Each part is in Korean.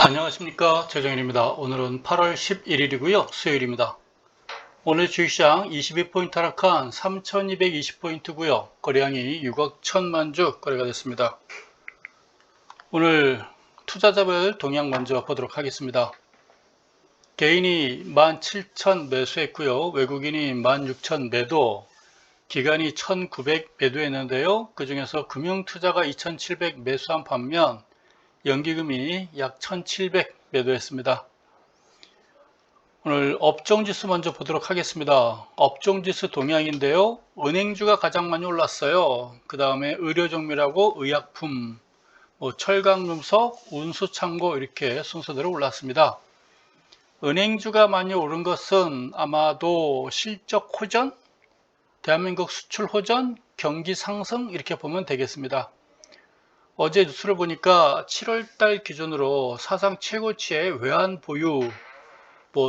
안녕하십니까, 최정일입니다. 오늘은 8월 11일이고요. 수요일입니다. 오늘 주식시장 22포인트 하락한 3220포인트고요. 거래량이 6억 1000만 주 거래가 됐습니다. 오늘 투자자별 동향 먼저 보도록 하겠습니다. 개인이 17,000 매수했고요. 외국인이 16,000 매도, 기관이 1,900 매도했는데요. 그 중에서 금융투자가 2,700 매수한 반면 연기금이 약 1,700 매도했습니다. 오늘 업종지수 먼저 보도록 하겠습니다. 업종지수 동향인데요. 은행주가 가장 많이 올랐어요. 그 다음에 의료종밀하고 의약품, 철강금속, 운수창고 이렇게 순서대로 올랐습니다. 은행주가 많이 오른 것은 아마도 실적 호전, 대한민국 수출 호전, 경기 상승 이렇게 보면 되겠습니다. 어제 뉴스를 보니까 7월달 기준으로 사상 최고치의 외환 보유,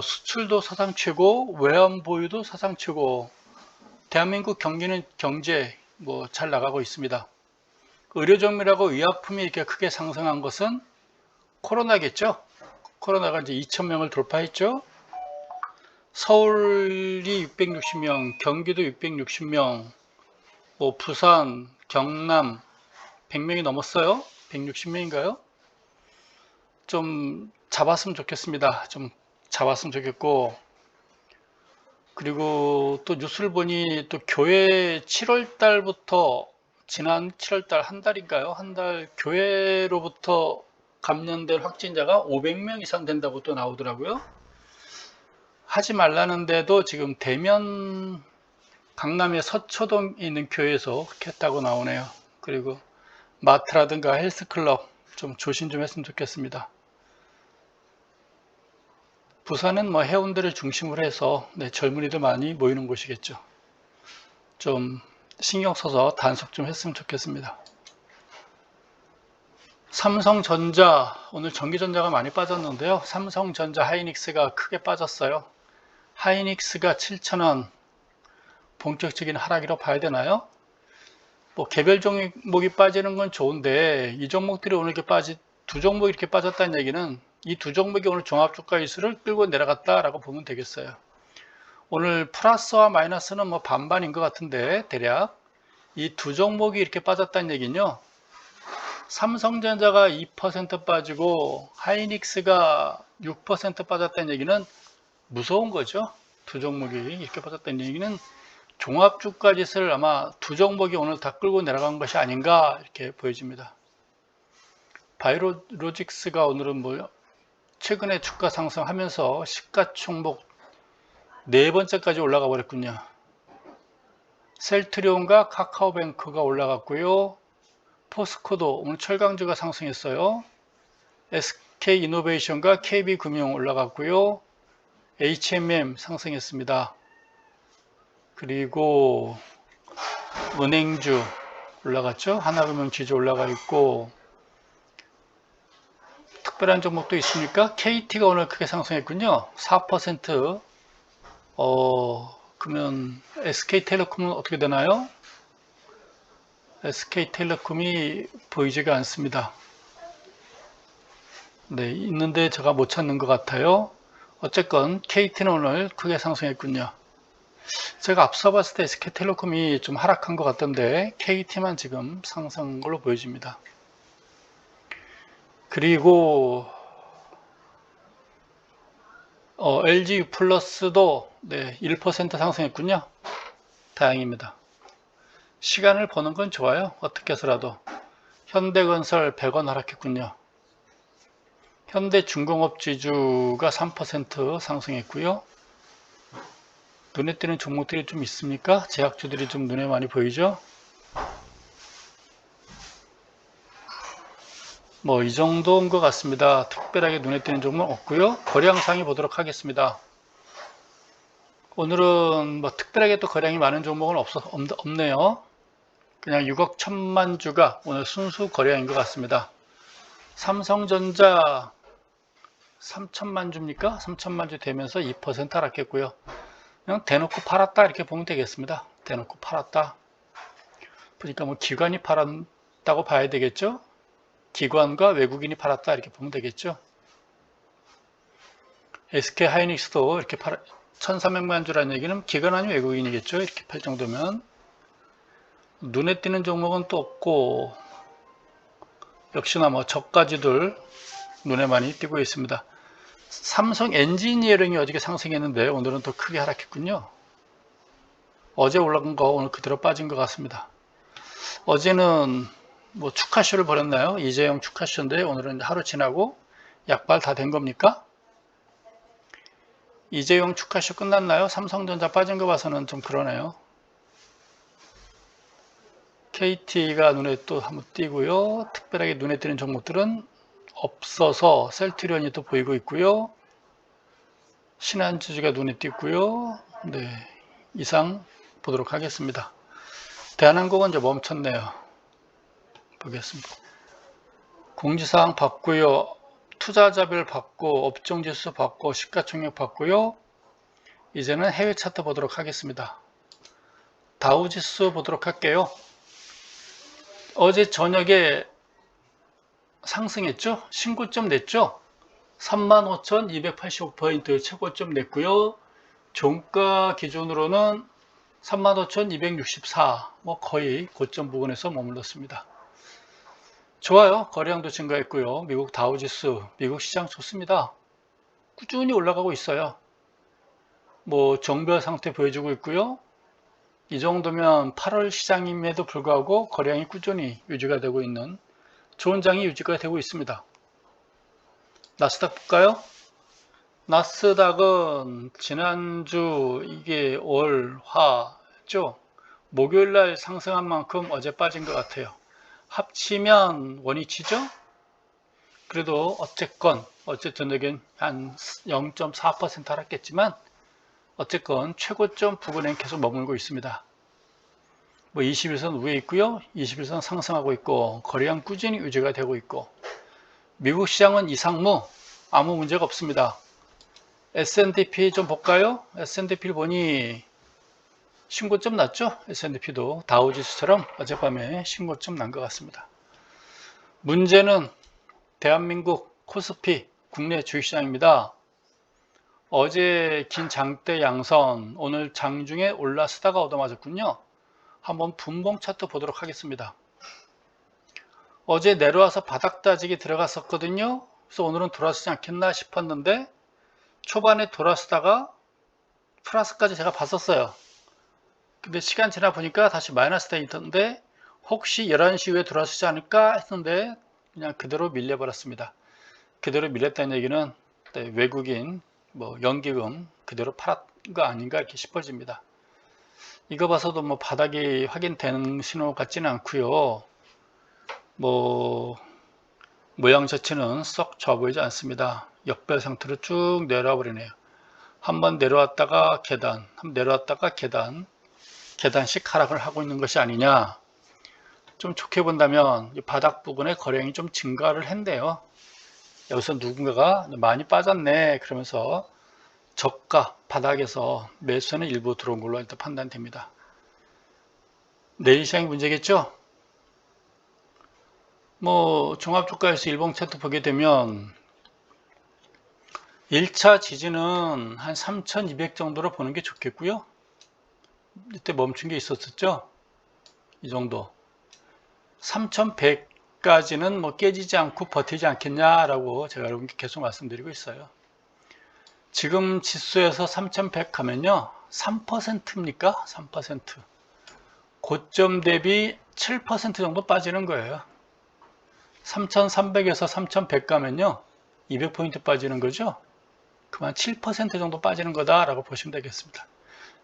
수출도 사상 최고, 외환 보유도 사상 최고, 대한민국 경제 잘 나가고 있습니다. 의료종밀하고 의약품이 이렇게 크게 상승한 것은 코로나겠죠. 코로나가 이제 2,000명을 돌파했죠. 서울이 660명, 경기도 660명, 부산, 경남 100명이 넘었어요. 160명인가요? 좀 잡았으면 좋겠습니다. 좀 잡았으면 좋겠고, 그리고 또 뉴스를 보니 또 교회 7월 달부터 지난 7월 달 한 달인가요? 한 달 교회로부터 감염된 확진자가 500명 이상 된다고 또 나오더라고요. 하지 말라는데도 지금 대면 강남의 서초동에 있는 교회에서 그렇게 했다고 나오네요. 그리고 마트라든가 헬스클럽 좀 조심 좀 했으면 좋겠습니다. 부산은 해운대를 중심으로 해서 젊은이들 많이 모이는 곳이겠죠. 좀 신경 써서 단속 좀 했으면 좋겠습니다. 삼성전자, 오늘 전기전자가 많이 빠졌는데요. 삼성전자 하이닉스가 크게 빠졌어요. 하이닉스가 7,000원, 본격적인 하락이라고 봐야 되나요? 개별 종목이 빠지는 건 좋은데 이 종목들이 오늘 이렇게 두 종목이 이렇게 빠졌다는 얘기는 이 두 종목이 오늘 종합주가지수를 끌고 내려갔다라고 보면 되겠어요. 오늘 플러스와 마이너스는 반반인 것 같은데 대략 이 두 종목이 이렇게 빠졌다는 얘기는요. 삼성전자가 2% 빠지고 하이닉스가 6% 빠졌다는 얘기는 무서운 거죠. 두 종목이 이렇게 빠졌다는 얘기는 종합주가지수를 아마 두 종목이 오늘 다 끌고 내려간 것이 아닌가 이렇게 보여집니다. 바이오로직스가 오늘은 최근에 주가 상승하면서 시가총목 네 번째까지 올라가 버렸군요. 셀트리온과 카카오뱅크가 올라갔고요. 포스코도 오늘 철강주가 상승했어요. SK이노베이션과 KB금융 올라갔고요. HMM 상승했습니다. 그리고 은행주 올라갔죠. 하나금융 지주 올라가 있고, 특별한 종목도 있습니까? KT가 오늘 크게 상승했군요. 4%. 그러면 SK텔레콤은 어떻게 되나요? SK텔레콤이 보이지가 않습니다. 네, 있는데 제가 못 찾는 것 같아요. 어쨌건 KT는 오늘 크게 상승했군요. 제가 앞서 봤을 때 SK텔레콤이 좀 하락한 것 같던데 KT만 지금 상승한 걸로 보여집니다. 그리고 LG 플러스도 1% 상승했군요. 다행입니다. 시간을 보는 건 좋아요. 어떻게 해서라도. 현대건설 100원 하락했군요. 현대중공업 지주가 3% 상승했고요. 눈에 띄는 종목들이 좀 있습니까? 제약주들이 좀 눈에 많이 보이죠? 이 정도인 것 같습니다. 특별하게 눈에 띄는 종목 없고요. 거래량 상위 보도록 하겠습니다. 오늘은 특별하게 또 거래량이 많은 종목은 없네요. 그냥 6억 1000만 주가 오늘 순수 거래량인 것 같습니다. 삼성전자 3천만 주입니까? 3천만 주 되면서 2% 하락했고요. 그냥 대놓고 팔았다 이렇게 보면 되겠습니다. 대놓고 팔았다. 그러니까 기관이 팔았다고 봐야 되겠죠? 기관과 외국인이 팔았다 이렇게 보면 되겠죠. SK 하이닉스도 이렇게 1300만 주라는 얘기는 기관 아닌 외국인이겠죠. 이렇게 팔 정도면. 눈에 띄는 종목은 또 없고, 역시나 뭐 저가지들 눈에 많이 띄고 있습니다. 삼성 엔지니어링이 어저께 상승했는데 오늘은 더 크게 하락했군요. 어제 올라간 거 오늘 그대로 빠진 것 같습니다. 어제는 뭐 축하쇼를 벌였나요? 이재용 축하쇼인데 오늘은 하루 지나고 약발 다 된 겁니까? 이재용 축하쇼 끝났나요? 삼성전자 빠진 거 봐서는 좀 그러네요. KT가 눈에 또 한번 띄고요. 특별하게 눈에 띄는 종목들은 없어서 셀트리온이 또 보이고 있고요. 신한주주가 눈에 띄고요. 네, 이상 보도록 하겠습니다. 대한항공은 이제 멈췄네요. 보겠습니다. 공지사항 받고요. 투자자별 받고, 업종지수 받고, 시가총액 받고요. 이제는 해외 차트 보도록 하겠습니다. 다우지수 보도록 할게요. 어제 저녁에 상승했죠? 신고점 냈죠? 35,285포인트 최고점 냈고요. 종가 기준으로는 35,264, 뭐 거의 고점 부근에서 머물렀습니다. 좋아요. 거래량도 증가했고요. 미국 다우지수, 미국 시장 좋습니다. 꾸준히 올라가고 있어요. 뭐 정별 상태 보여주고 있고요. 이 정도면 8월 시장임에도 불구하고 거래량이 꾸준히 유지가 되고 있는 좋은 장이 유지가 되고 있습니다. 나스닥 볼까요? 나스닥은 지난주 이게 월, 화죠. 목요일날 상승한 만큼 어제 빠진 것 같아요. 합치면 원위치죠? 그래도 어쨌건 어제 저녁엔 한 0.4% 하락했지만 어쨌건 최고점 부근에 계속 머물고 있습니다. 뭐 21선 위에 있고요. 21선 상승하고 있고 거래량 꾸준히 유지가 되고 있고 미국 시장은 이상무 아무 문제가 없습니다. S&P 좀 볼까요? S&P를 보니 신고점 났죠? S&P도 다우지수처럼 어젯밤에 신고점 난 것 같습니다. 문제는 대한민국 코스피 국내 주식시장입니다. 어제 긴 장대 양선 오늘 장중에 올라서다가 얻어맞았군요. 한번 분봉 차트 보도록 하겠습니다. 어제 내려와서 바닥 따지기 들어갔었거든요. 그래서 오늘은 돌아서지 않겠나 싶었는데 초반에 돌아서다가 플러스까지 제가 봤었어요. 근데 시간 지나 보니까 다시 마이너스 돼 있던데 혹시 11시 이후에 돌아서지 않을까 했는데 그냥 그대로 밀려버렸습니다. 그대로 밀렸다는 얘기는 외국인 뭐 연기금 그대로 팔았 거 아닌가 이렇게 싶어집니다. 이거 봐서도 뭐 바닥이 확인되는 신호 같지는 않고요. 뭐 모양 자체는 썩 좋아 보이지 않습니다. 역별 상태로 쭉 내려와 버리네요. 한번 내려왔다가 계단, 한번 내려왔다가 계단, 계단식 하락을 하고 있는 것이 아니냐. 좀 좋게 본다면 이 바닥 부분에 거래량이 좀 증가를 했네요. 여기서 누군가가 많이 빠졌네 그러면서 저가 바닥에서 매수는 일부 들어온 걸로 일단 판단됩니다. 내일 시장이 문제겠죠? 뭐 종합주가에서 일봉 차트 보게 되면 1차 지지는 한 3200 정도로 보는 게 좋겠고요. 이때 멈춘 게 있었죠? 이 정도 3100까지는 뭐 깨지지 않고 버티지 않겠냐라고 제가 여러분께 계속 말씀드리고 있어요. 지금 지수에서 3100 가면요 3%입니까? 3% 고점 대비 7% 정도 빠지는 거예요. 3300에서 3100 가면요 200포인트 빠지는 거죠. 그만 7% 정도 빠지는 거다라고 보시면 되겠습니다.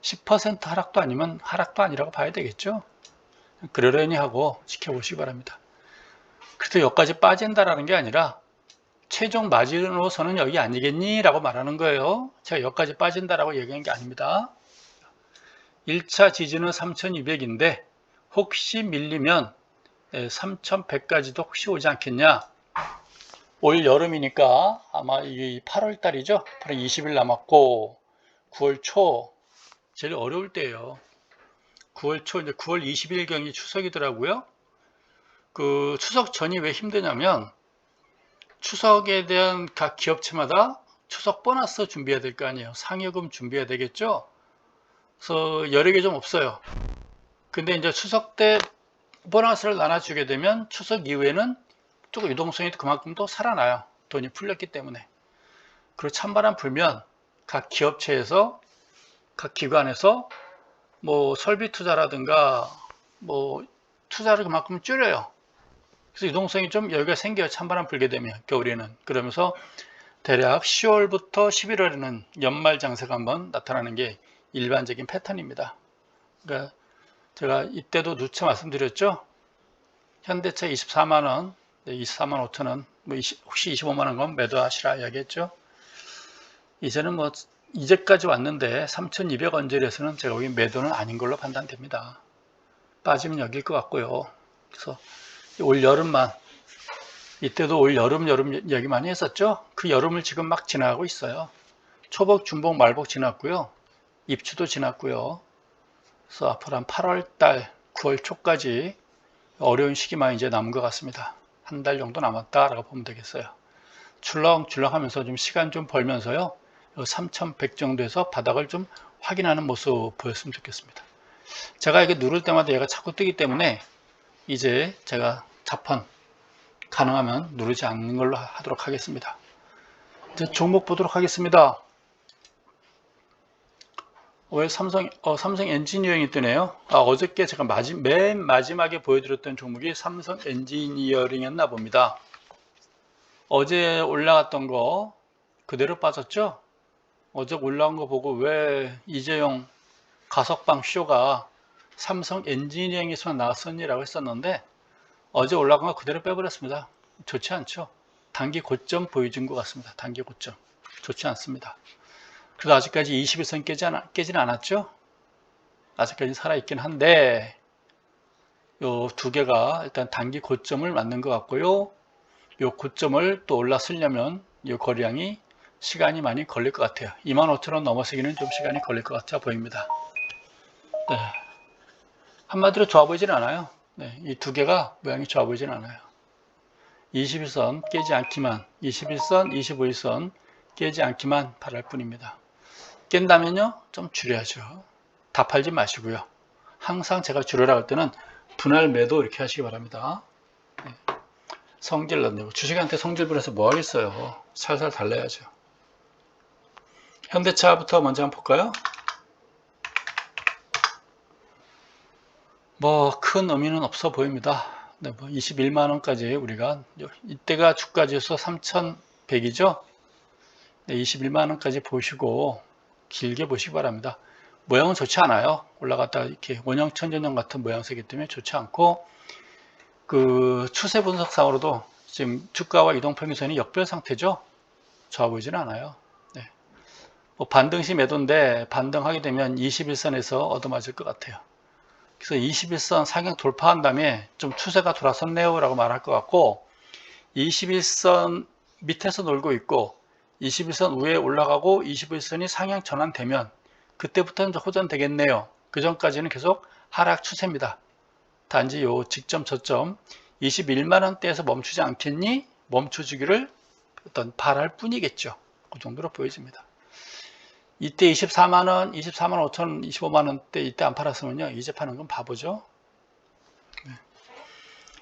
10% 하락도 아니면 하락도 아니라고 봐야 되겠죠. 그러려니 하고 지켜보시기 바랍니다. 그래도 여기까지 빠진다라는 게 아니라 최종 마진으로서는 여기 아니겠니? 라고 말하는 거예요. 제가 여기까지 빠진다라고 얘기한 게 아닙니다. 1차 지지는 3200인데 혹시 밀리면 3100까지도 혹시 오지 않겠냐. 올 여름이니까 아마 이 8월 달이죠. 8월 20일 남았고 9월 초 제일 어려울 때예요. 9월 초 이제 9월 20일경이 추석이더라고요. 그 추석 전이 왜 힘드냐면 추석에 대한 각 기업체마다 추석 보너스 준비해야 될 거 아니에요. 상여금 준비해야 되겠죠. 그래서 여력이 좀 없어요. 근데 이제 추석 때 보너스를 나눠주게 되면 추석 이후에는 조금 유동성이 그만큼 또 살아나요. 돈이 풀렸기 때문에. 그리고 찬바람 불면 각 기업체에서 각 기관에서 뭐 설비 투자라든가 뭐 투자를 그만큼 줄여요. 그래서 유동성이 좀 여유가 생겨요. 찬바람 불게 되면 겨울에는. 그러면서 대략 10월부터 11월에는 연말 장세가 한번 나타나는 게 일반적인 패턴입니다. 그러니까 제가 이때도 누차 말씀드렸죠. 현대차 24만원, 24만 5천원, 뭐 혹시 25만원 건 매도하시라 이야기했죠. 이제는 뭐 이제까지 왔는데 3,200원짜리에서는 제가 보기엔 매도는 아닌 걸로 판단됩니다. 빠지면 여길 것 같고요. 그래서 올 여름만, 이때도 올 여름 얘기 많이 했었죠. 그 여름을 지금 막 지나가고 있어요. 초복, 중복, 말복 지났고요. 입추도 지났고요. 그래서 앞으로 한 8월 달, 9월 초까지 어려운 시기만 이제 남은 것 같습니다. 한 달 정도 남았다라고 보면 되겠어요. 출렁출렁 하면서 좀 시간 좀 벌면서요. 3,100 정도에서 바닥을 좀 확인하는 모습 보였으면 좋겠습니다. 제가 이게 누를 때마다 얘가 자꾸 뜨기 때문에 이제 제가 자펀 가능하면 누르지 않는 걸로 하도록 하겠습니다. 이제 종목 보도록 하겠습니다. 왜 삼성 엔지니어링이 뜨네요. 어저께 제가 맨 마지막에 보여드렸던 종목이 삼성 엔지니어링이었나 봅니다. 어제 올라갔던 거 그대로 빠졌죠? 어제 올라온 거 보고 왜 이재용 가석방 쇼가 삼성 엔지니어링에서만 나왔었니라고 했었는데 어제 올라간 거 그대로 빼버렸습니다. 좋지 않죠? 단기 고점 보여준 것 같습니다. 단기 고점. 좋지 않습니다. 그래서 아직까지 21선 깨지는 않았죠? 아직까지 살아있긴 한데 요 두 개가 일단 단기 고점을 맞는 것 같고요. 요 고점을 또 올라서려면 요 거래량이 시간이 많이 걸릴 것 같아요. 25,000원 넘어서기는 좀 시간이 걸릴 것 같아 보입니다. 네. 한마디로 좋아 보이진 않아요. 네. 이 두 개가 모양이 좋아 보이진 않아요. 21선 깨지 않기만, 21선, 25일선 깨지 않기만 바랄 뿐입니다. 깬다면요, 좀 줄여야죠. 다 팔지 마시고요. 항상 제가 줄여라 할 때는 분할 매도 이렇게 하시기 바랍니다. 네. 성질 넣는 주식한테 성질 부려서 뭐 하겠어요. 살살 달래야죠. 현대차부터 먼저 한번 볼까요? 뭐 큰 의미는 없어 보입니다. 네, 뭐 21만원까지 우리가 이때가 주가지수 3,100이죠. 네, 21만원까지 보시고 길게 보시기 바랍니다. 모양은 좋지 않아요. 올라갔다가 이렇게 원형 천전형 같은 모양새이기 때문에 좋지 않고 그 추세 분석상으로도 지금 주가와 이동평균선이 역별 상태죠. 좋아 보이지는 않아요. 네. 뭐 반등시 매도인데 반등하게 되면 21선에서 얻어맞을 것 같아요. 그래서 21선 상향 돌파한 다음에 좀 추세가 돌아섰네요 라고 말할 것 같고 21선 밑에서 놀고 있고 21선 위에 올라가고 21선이 상향 전환되면 그때부터는 호전 되겠네요. 그 전까지는 계속 하락 추세입니다. 단지 요 직점 저점 21만원대에서 멈추지 않겠니? 멈춰주기를 어떤 바랄 뿐이겠죠. 그 정도로 보여집니다. 이때 24만원, 24만 5천원, 25만원대 이때 안 팔았으면요. 이제 파는 건 바보죠. 네.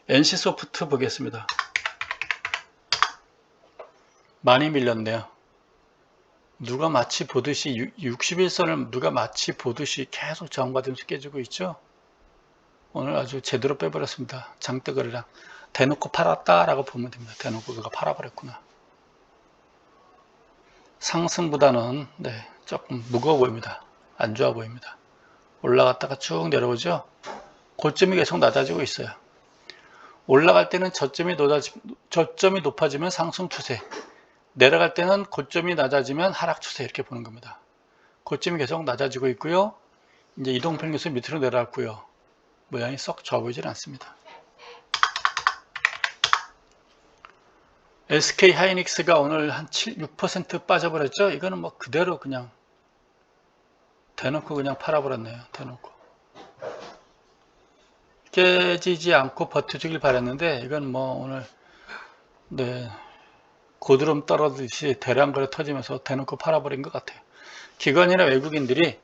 NC소프트 보겠습니다. 많이 밀렸네요. 누가 마치 보듯이 61선을 누가 마치 보듯이 계속 저항받으면서 깨지고 있죠. 오늘 아주 제대로 빼버렸습니다. 장대거래량 대놓고 팔았다라고 보면 됩니다. 대놓고 그가 팔아버렸구나. 상승보다는 네, 조금 무거워 보입니다. 안 좋아 보입니다. 올라갔다가 쭉 내려오죠. 고점이 계속 낮아지고 있어요. 올라갈 때는 저점이 높아지면 상승 추세, 내려갈 때는 고점이 낮아지면 하락 추세 이렇게 보는 겁니다. 고점이 계속 낮아지고 있고요. 이제 이동평균선 밑으로 내려왔고요. 모양이 썩 좋아 보이질 않습니다. SK 하이닉스가 오늘 한 6% 빠져버렸죠. 이거는 뭐 그대로 그냥 대놓고 그냥 팔아버렸네요. 대놓고 깨지지 않고 버텨주길 바랬는데 이건 뭐 오늘 네 고드름 떨어지듯이 대량거래 터지면서 대놓고 팔아버린 것 같아요. 기관이나 외국인들이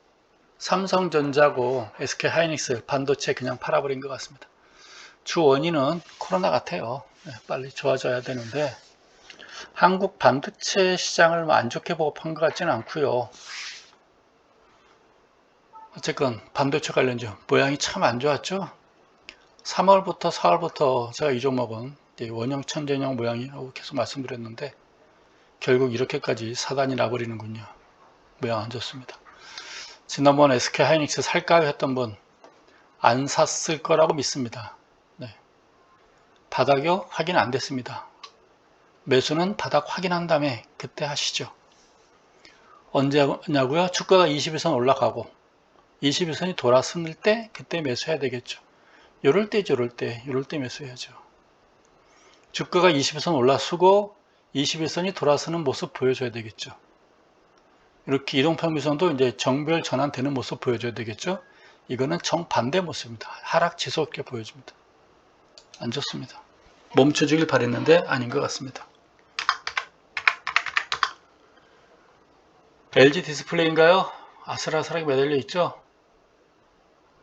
삼성전자고 SK하이닉스 반도체 그냥 팔아버린 것 같습니다. 주 원인은 코로나 같아요. 빨리 좋아져야 되는데 한국 반도체 시장을 안 좋게 보고 판 것 같지는 않고요. 어쨌건 반도체 관련주 모양이 참 안 좋았죠. 3월부터 4월부터 제가 이 종목은 원형 천전형 모양이라고 계속 말씀드렸는데 결국 이렇게까지 사단이 나버리는군요. 모양 안 좋습니다. 지난번 SK하이닉스 살까 했던 분 안 샀을 거라고 믿습니다. 네. 바닥이 확인 안 됐습니다. 매수는 바닥 확인한 다음에 그때 하시죠. 언제 하냐고요? 주가가 21선 올라가고 21선이 돌아섰을 때 그때 매수해야 되겠죠. 요럴 때죠, 요럴 때 매수해야죠. 주가가 21선 올라서고 21선이 돌아서는 모습 보여줘야 되겠죠. 이렇게 이동평균선도 이제 정별 전환되는 모습 보여줘야 되겠죠. 이거는 정반대 모습입니다. 하락 지속게 보여줍니다. 안 좋습니다. 멈춰주길 바랬는데 아닌 것 같습니다. LG 디스플레이인가요? 아슬아슬하게 매달려 있죠.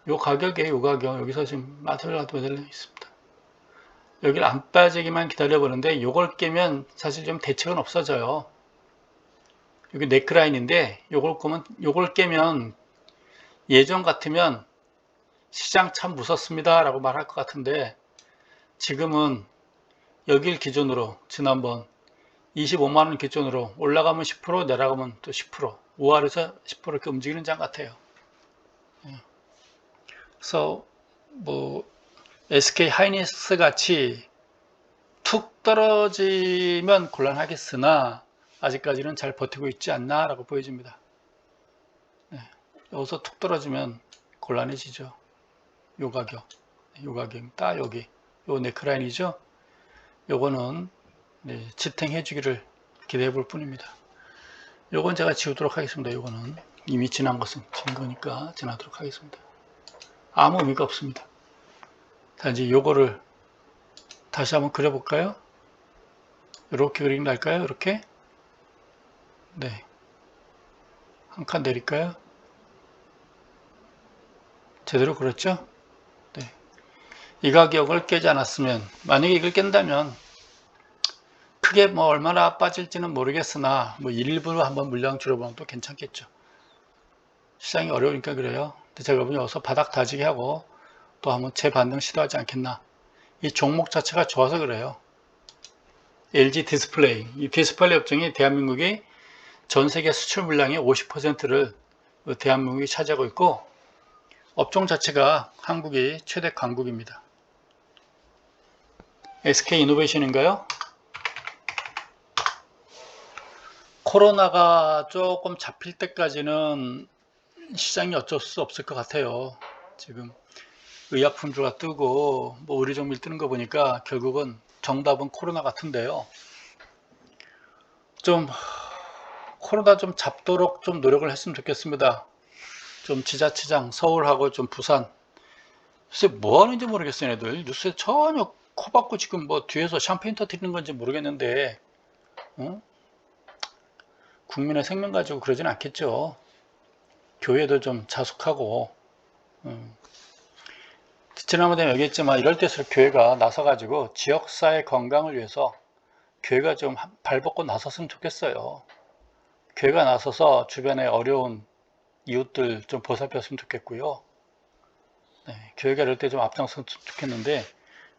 요 가격에 요 가격 여기서 지금 매달려 있습니다. 여기를 안 빠지기만 기다려 보는데 요걸 깨면 사실 좀 대책은 없어져요. 여기 네크라인인데 요걸 깨면 예전 같으면 시장 참 무섭습니다 라고 말할 것 같은데 지금은 여길 기준으로 지난번 25만원 기준으로 올라가면 10% 내려가면 또 10% 5할에서 10% 이렇게 움직이는 장 같아요. 그래서 뭐 SK하이닉스 같이 툭 떨어지면 곤란하겠으나 아직까지는 잘 버티고 있지 않나 라고 보여집니다. 여기서 툭 떨어지면 곤란해지죠. 요 가격 딱 여기 요 네크라인이죠. 요거는 지탱해 주기를 기대해 볼 뿐입니다. 요건 제가 지우도록 하겠습니다. 요거는 이미 지난 것은 진 거니까 지나도록 하겠습니다. 아무 의미가 없습니다. 단지 요거를 다시 한번 그려볼까요? 이렇게 그림 날까요? 이렇게? 네. 한 칸 내릴까요? 제대로 그렸죠? 네. 이 가격을 깨지 않았으면, 만약에 이걸 깬다면, 크게 뭐 얼마나 빠질지는 모르겠으나, 뭐 일부러 한번 물량 줄여보면 또 괜찮겠죠. 시장이 어려우니까 그래요. 근데 제가 보면 여기서 바닥 다지게 하고, 또 한번 재반등 시도하지 않겠나. 이 종목 자체가 좋아서 그래요. LG 디스플레이. 이 디스플레이 업종이 대한민국의 전 세계 수출 물량의 50%를 대한민국이 차지하고 있고, 업종 자체가 한국이 최대 강국입니다. SK이노베이션인가요? 코로나가 조금 잡힐 때까지는 시장이 어쩔 수 없을 것 같아요. 지금 의약품주가 뜨고 뭐 의료종밀 뜨는 거 보니까 결국은 정답은 코로나 같은데요. 좀 코로나 좀 잡도록 좀 노력을 했으면 좋겠습니다. 좀 지자체장 서울하고 좀 부산 글쎄 뭐 하는지 모르겠어요. 애들 뉴스에 전혀 코박고 지금 뭐 뒤에서 샴페인 터뜨리는 건지 모르겠는데 국민의 생명 가지고 그러진 않겠죠. 교회도 좀 자숙하고 지난번에 얘기했지만 이럴 때일수록 교회가 나서가지고 지역사회 건강을 위해서 교회가 좀 발벗고 나섰으면 좋겠어요. 교회가 나서서 주변에 어려운 이웃들 좀 보살폈으면 좋겠고요. 네, 교회가 이럴 때 좀 앞장섰으면 좋겠는데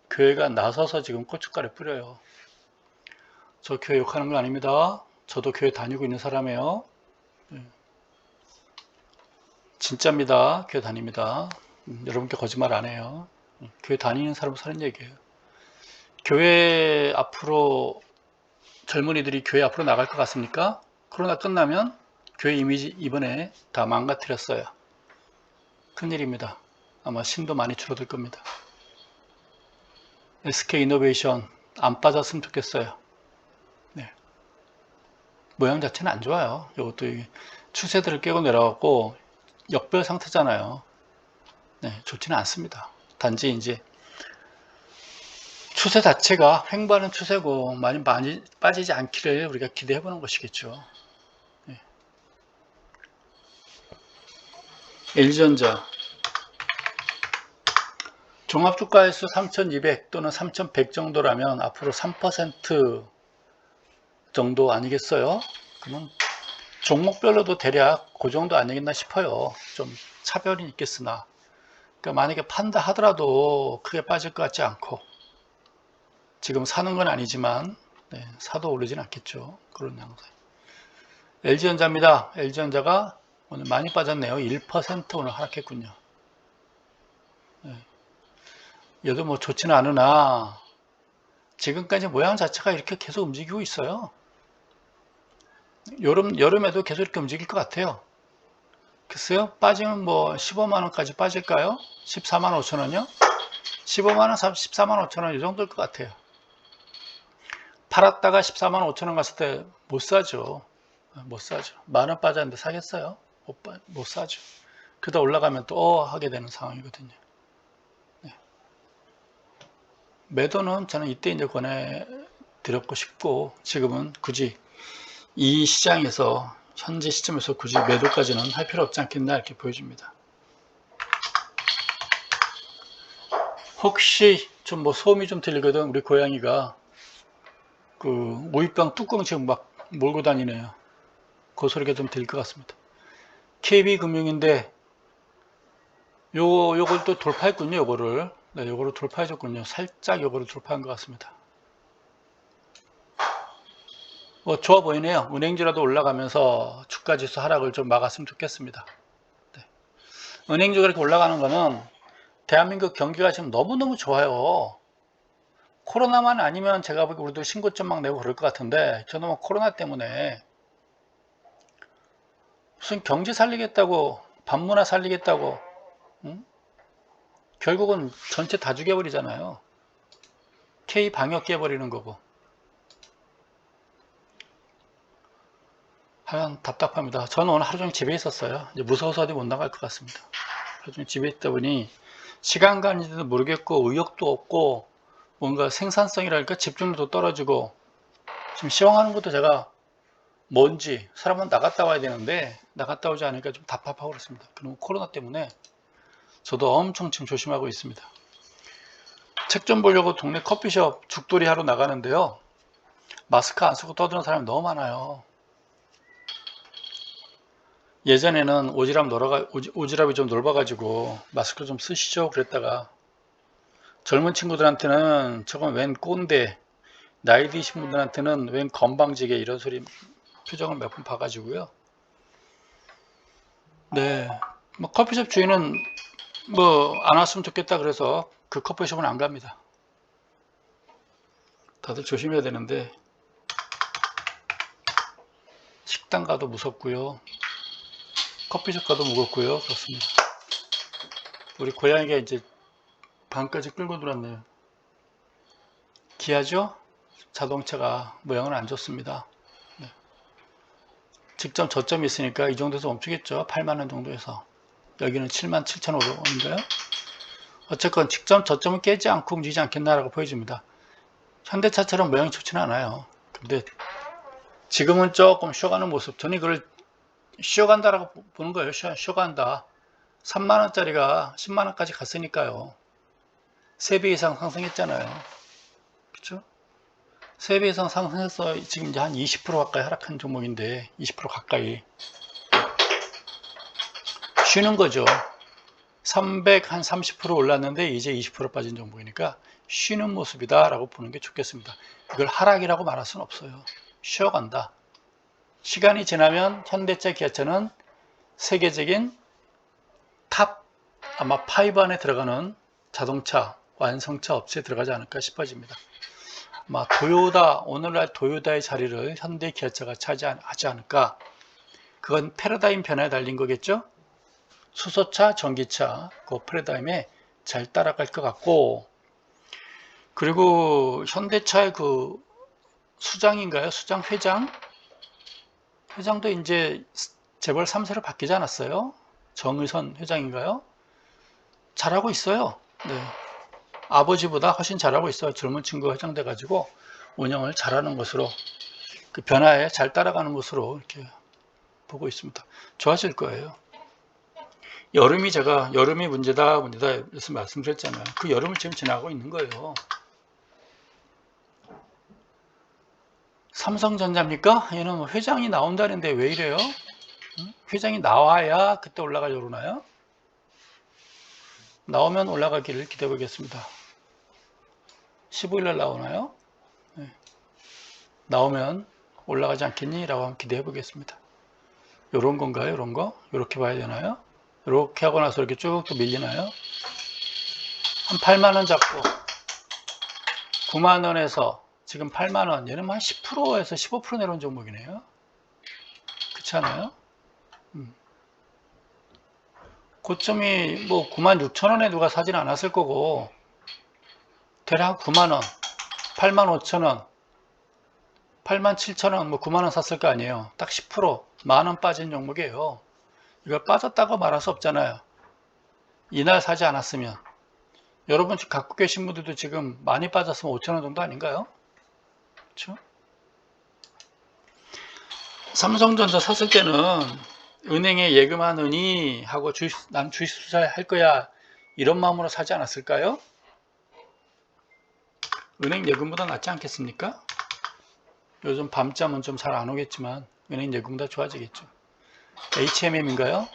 교회가 나서서 지금 고춧가루 뿌려요. 저 교회 욕하는 거 아닙니다. 저도 교회 다니고 있는 사람이에요. 진짜입니다. 교회 다닙니다. 여러분께 거짓말 안 해요. 교회 다니는 사람 사는 얘기예요. 교회 앞으로 젊은이들이 교회 앞으로 나갈 것 같습니까? 코로나 끝나면 교회 이미지 이번에 다 망가뜨렸어요. 큰일입니다. 아마 신도 많이 줄어들 겁니다. SK이노베이션 안 빠졌으면 좋겠어요. 네. 모양 자체는 안 좋아요. 이것도 추세들을 깨고 내려갔고 역별 상태잖아요. 네, 좋지는 않습니다. 단지 이제 추세 자체가 횡보하는 추세고 많이 빠지지 않기를 우리가 기대해 보는 것이겠죠. 네. LG전자 종합주가지수 3200 또는 3100 정도라면 앞으로 3% 정도 아니겠어요? 그러면 종목별로도 대략 그 정도 아니겠나 싶어요. 좀 차별이 있겠으나, 그러니까 만약에 판다 하더라도 크게 빠질 것 같지 않고, 지금 사는 건 아니지만 네, 사도 오르진 않겠죠. 그런 양상. LG전자입니다. LG전자가 오늘 많이 빠졌네요. 1% 오늘 하락했군요. 네. 얘도 뭐 좋지는 않으나 지금까지 모양 자체가 이렇게 계속 움직이고 있어요. 여름에도 계속 이렇게 움직일 것 같아요. 글쎄요, 빠지면 뭐 15만원까지 빠질까요? 14만 5천원이요? 15만원, 14만 5천원 이 정도일 것 같아요. 팔았다가 14만 5천원 갔을 때 못 사죠. 못 사죠. 만원 빠졌는데 사겠어요? 못 사죠. 그러다 올라가면 또 하게 되는 상황이거든요. 네. 매도는 저는 이때 이제 권해드렸고 싶고, 지금은 굳이 이 시장에서 현재 시점에서 굳이 매도까지는 할 필요 없지 않겠나 이렇게 보여집니다. 혹시 좀 뭐 소음이 좀 들리거든. 우리 고양이가 그 우유병 뚜껑 지금 막 몰고 다니네요. 그 소리가 좀 들릴 것 같습니다. KB금융인데 요걸 또 돌파했군요. 요거를 네, 요거를 돌파해줬군요. 살짝 요거를 돌파한 것 같습니다. 뭐 좋아 보이네요. 은행주라도 올라가면서 주가지수 하락을 좀 막았으면 좋겠습니다. 네. 은행주가 이렇게 올라가는 거는 대한민국 경기가 지금 너무너무 좋아요. 코로나만 아니면 제가 보기 우리도 신고점 막 내고 그럴 것 같은데, 저는 뭐 코로나 때문에 무슨 경제 살리겠다고, 반문화 살리겠다고, 응? 결국은 전체 다 죽여버리잖아요. K 방역 깨버리는 거고. 하여간 답답합니다. 저는 오늘 하루 종일 집에 있었어요. 이제 무서워서 어디 못 나갈 것 같습니다. 하루 종일 집에 있다 보니 시간 가는지도 모르겠고 의욕도 없고 뭔가 생산성이랄까 집중력도 떨어지고, 지금 시황하는 것도 제가 뭔지 사람은 나갔다 와야 되는데 나갔다 오지 않으니까 좀 답답하고 그렇습니다. 그리고 코로나 때문에 저도 엄청 지금 조심하고 있습니다. 책 좀 보려고 동네 커피숍 죽돌이 하러 나가는데요, 마스크 안 쓰고 떠드는 사람이 너무 많아요. 예전에는 오지랖이 좀 넓어가지고 마스크 좀 쓰시죠 그랬다가, 젊은 친구들한테는 저건 웬 꼰대, 나이 드신 분들한테는 웬 건방지게, 이런 소리 표정을 몇 번 봐가지고요. 네, 뭐 커피숍 주인은 뭐 안 왔으면 좋겠다 그래서 그 커피숍은 안 갑니다. 다들 조심해야 되는데 식당 가도 무섭고요, 커피숍 가도 무겁고요. 그렇습니다. 우리 고양이가 이제 방까지 끌고 들어왔네요. 기아죠? 자동차가 모양은 안 좋습니다. 네. 직접 저점이 있으니까 이 정도에서 멈추겠죠. 8만원 정도에서. 여기는 77,500원인가요? 어쨌건 직접 저점은 깨지 않고 움직이지 않겠나라고 보여집니다. 현대차처럼 모양이 좋지는 않아요. 근데 지금은 조금 쉬어가는 모습, 저는 이걸 쉬어간다라고 보는 거예요. 쉬어간다. 3만원짜리가 10만원까지 갔으니까요. 3배 이상 상승했잖아요. 그렇죠? 3배 이상 상승해서 지금 이제 한 20% 가까이 하락한 종목인데, 20% 가까이 쉬는 거죠. 300 한 30% 올랐는데 이제 20% 빠진 종목이니까 쉬는 모습이다 라고 보는 게 좋겠습니다. 이걸 하락이라고 말할 수는 없어요. 쉬어간다. 시간이 지나면 현대차, 기아차는 세계적인 탑 아마 5 안에 들어가는 자동차 완성차 업체에 들어가지 않을까 싶어집니다. 아마 도요타, 오늘날 도요타의 자리를 현대, 기아차가 차지하지 않을까. 그건 패러다임 변화에 달린 거겠죠. 수소차, 전기차 그 패러다임에 잘 따라갈 것 같고, 그리고 현대차의 그 수장인가요? 수장 회장도 이제 재벌 3세로 바뀌지 않았어요? 정의선 회장인가요? 잘하고 있어요. 네. 아버지보다 훨씬 잘하고 있어요. 젊은 친구가 회장돼 가지고 운영을 잘하는 것으로, 그 변화에 잘 따라가는 것으로 이렇게 보고 있습니다. 좋아질 거예요. 제가 여름이 문제다 그래서 말씀드렸잖아요. 그 여름을 지금 지나고 있는 거예요. 삼성전자입니까? 얘는 뭐 회장이 나온다는데 왜 이래요? 회장이 나와야 그때 올라가려고 그러나요? 나오면 올라가기를 기대해 보겠습니다. 15일날 나오나요? 네. 나오면 올라가지 않겠니? 라고 한번 기대해 보겠습니다. 요런 건가요? 요런 거? 요렇게 봐야 되나요? 요렇게 하고 나서 이렇게 쭉 또 밀리나요? 한 8만원 잡고 9만원에서 지금 8만원, 얘는 한 10%에서 15% 내려온 종목이네요. 그렇지 않아요? 고점이 뭐 96,000원에 누가 사진 않았을 거고, 대략 9만원, 85,000원, 87,000원, 뭐 9만원 샀을 거 아니에요. 딱 10%, 만원 빠진 종목이에요. 이거 빠졌다고 말할 수 없잖아요. 이날 사지 않았으면. 여러분 갖고 계신 분들도 지금 많이 빠졌으면 5,000원 정도 아닌가요? 그렇죠? 삼성전자 샀을 때는 은행에 예금하느니 하고 난 주식 투자할 거야, 이런 마음으로 사지 않았을까요? 은행 예금보다 낫지 않겠습니까? 요즘 밤잠은 좀 잘 안 오겠지만 은행 예금보다 좋아지겠죠. HMM인가요?